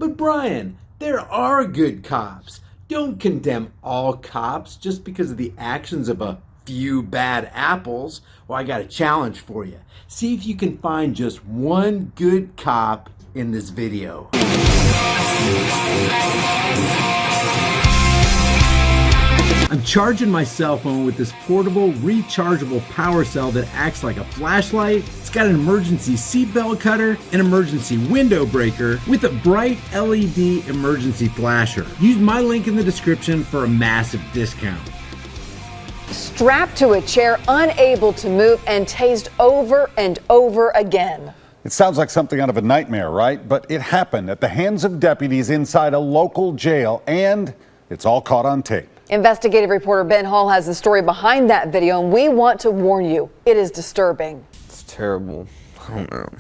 But Brian, there are good cops. Don't condemn all cops just because of the actions of a few bad apples. Well, I got a challenge for you. See if you can find just one good cop in this video. I'm charging my cell phone with this portable, rechargeable power cell that acts like a flashlight. It's got an emergency seatbelt cutter, an emergency window breaker, with a bright LED emergency flasher. Use my link in the description for a massive discount. Strapped to a chair, unable to move, and tased over and over again. It sounds like something out of a nightmare, right? But it happened at the hands of deputies inside a local jail, and it's all caught on tape. Investigative reporter Ben Hall has the story behind that video, and we want to warn you, it is disturbing. It's terrible. I don't know.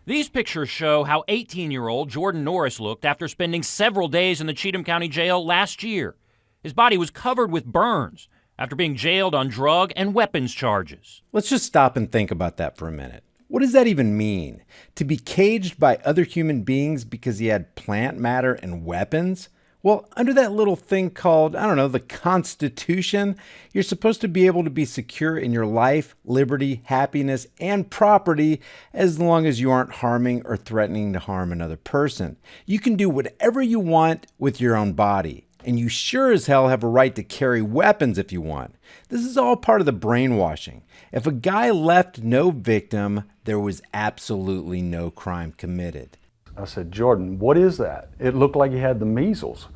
These pictures show how 18-year-old Jordan Norris looked after spending several days in the Cheatham County Jail last year. His body was covered with burns after being jailed on drug and weapons charges. Let's just stop and think about that for a minute. What does that even mean? To be caged by other human beings because he had plant matter and weapons? Well, under that little thing called, I don't know, the Constitution, you're supposed to be able to be secure in your life, liberty, happiness, and property as long as you aren't harming or threatening to harm another person. You can do whatever you want with your own body. And you sure as hell have a right to carry weapons if you want. This is all part of the brainwashing. If a guy left no victim, there was absolutely no crime committed. I said, Jordan, what is that? It looked like he had the measles.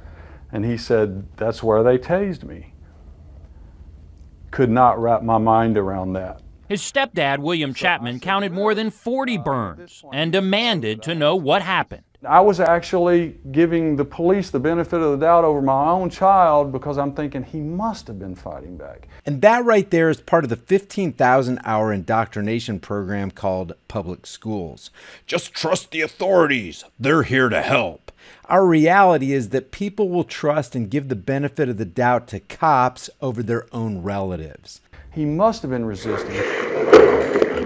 And he said, that's where they tased me. Could not wrap my mind around that. His stepdad, William Chapman, counted more than 40 burns and demanded to know what happened. I was actually giving the police the benefit of the doubt over my own child because I'm thinking he must have been fighting back. And that right there is part of the 15,000-hour indoctrination program called Public Schools. Just trust the authorities. They're here to help. Our reality is that people will trust and give the benefit of the doubt to cops over their own relatives. He must have been resisting.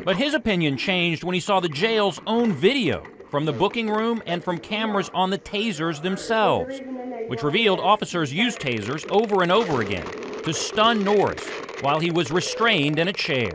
But his opinion changed when he saw the jail's own video from the booking room and from cameras on the tasers themselves, which revealed officers used tasers over and over again to stun Norris while he was restrained in a chair.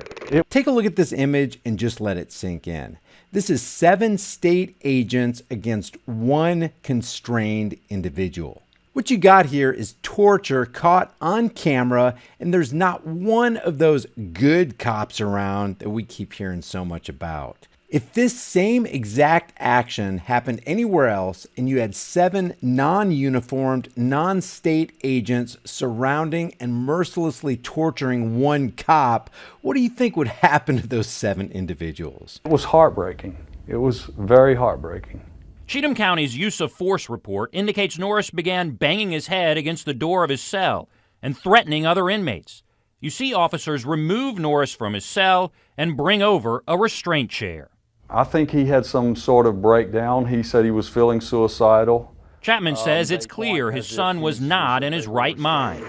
Take a look at this image and just let it sink in. This is 7 state agents against 1 constrained individual. What you got here is torture caught on camera, and there's not one of those good cops around that we keep hearing so much about. If this same exact action happened anywhere else and you had 7 non-uniformed, non-state agents surrounding and mercilessly torturing 1 cop, what do you think would happen to those 7 individuals? It was heartbreaking. It was very heartbreaking. Cheatham County's use of force report indicates Norris began banging his head against the door of his cell and threatening other inmates. You see officers remove Norris from his cell and bring over a restraint chair. I think he had some sort of breakdown. He said he was feeling suicidal. Chapman says it's clear his son was not in his right mind.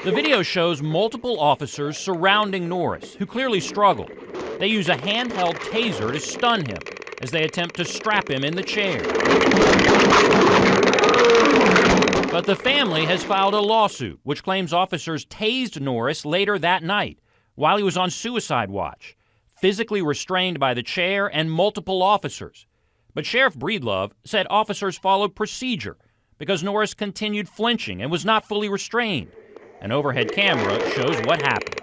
The video shows multiple officers surrounding Norris, who clearly struggled. They use a handheld taser to stun him as they attempt to strap him in the chair. But the family has filed a lawsuit which claims officers tased Norris later that night while he was on suicide watch, physically restrained by the chair and multiple officers. But Sheriff Breedlove said officers followed procedure because Norris continued flinching and was not fully restrained. An overhead camera shows what happened.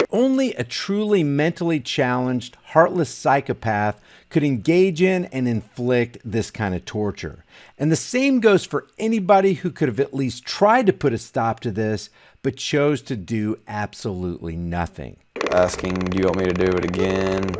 Only a truly mentally challenged, heartless psychopath could engage in and inflict this kind of torture. And the same goes for anybody who could have at least tried to put a stop to this, but chose to do absolutely nothing. Asking, do you want me to do it again?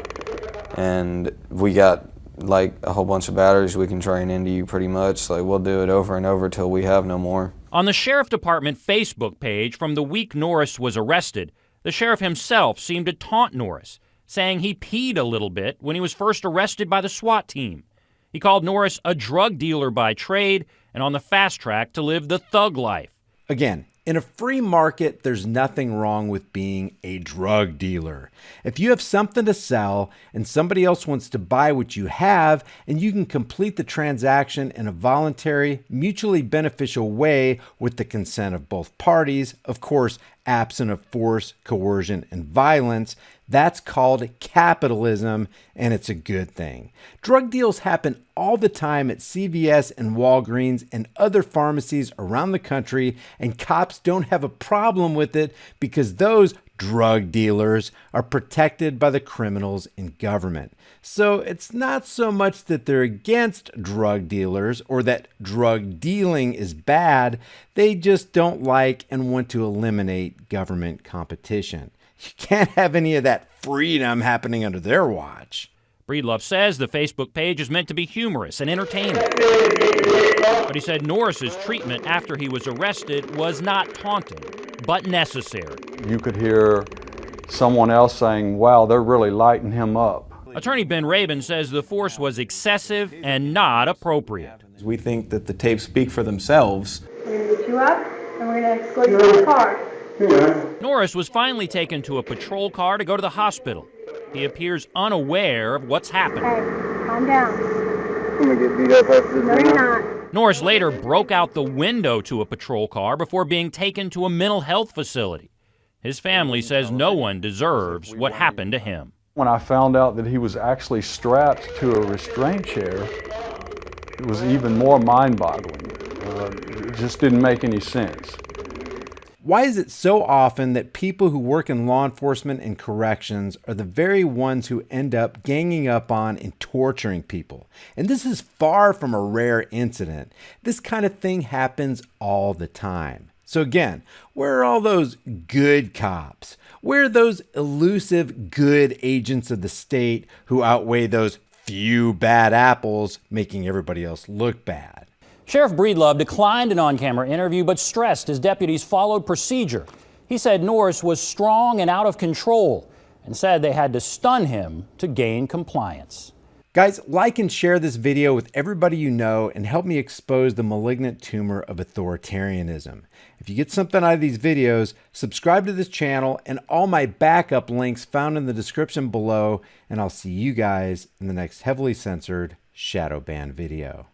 And we got like a whole bunch of batteries we can train into you pretty much. Like we'll do it over and over till we have no more. On the Sheriff Department Facebook page from the week Norris was arrested, the sheriff himself seemed to taunt Norris, saying he peed a little bit when he was first arrested by the SWAT team. He called Norris a drug dealer by trade and on the fast track to live the thug life. Again, In a free market, there's nothing wrong with being a drug dealer. If you have something to sell and somebody else wants to buy what you have, and you can complete the transaction in a voluntary, mutually beneficial way with the consent of both parties, of course, absent of force, coercion, and violence, that's called capitalism, and it's a good thing. Drug deals happen all the time at CVS and Walgreens and other pharmacies around the country, and cops don't have a problem with it because those drug dealers are protected by the criminals in government. So it's not so much that they're against drug dealers or that drug dealing is bad. They just don't like and want to eliminate government competition. You can't have any of that freedom happening under their watch. Breedlove says the Facebook page is meant to be humorous and entertaining. But he said Norris's treatment after he was arrested was not taunting, but necessary. You could hear someone else saying, wow, they're really lighting him up. Attorney Ben Rabin says the force was excessive and not appropriate. We think that the tapes speak for themselves. We're going to get you up, and we're going to escort you to the car. Norris was finally taken to a patrol car to go to the hospital. He appears unaware of what's happening. Hey, calm down. I'm going to get beat up after this. No, you're not. Norris later broke out the window to a patrol car before being taken to a mental health facility. His family says no one deserves what happened to him. When I found out that he was actually strapped to a restraint chair, it was even more mind-boggling. It just didn't make any sense. Why is it so often that people who work in law enforcement and corrections are the very ones who end up ganging up on and torturing people? And this is far from a rare incident. This kind of thing happens all the time. So again, where are all those good cops? Where are those elusive good agents of the state who outweigh those few bad apples making everybody else look bad? Sheriff Breedlove declined an on-camera interview but stressed his deputies followed procedure. He said Norris was strong and out of control and said they had to stun him to gain compliance. Guys, like and share this video with everybody you know and help me expose the malignant tumor of authoritarianism. If you get something out of these videos, subscribe to this channel and all my backup links found in the description below, and I'll see you guys in the next heavily censored shadow ban video.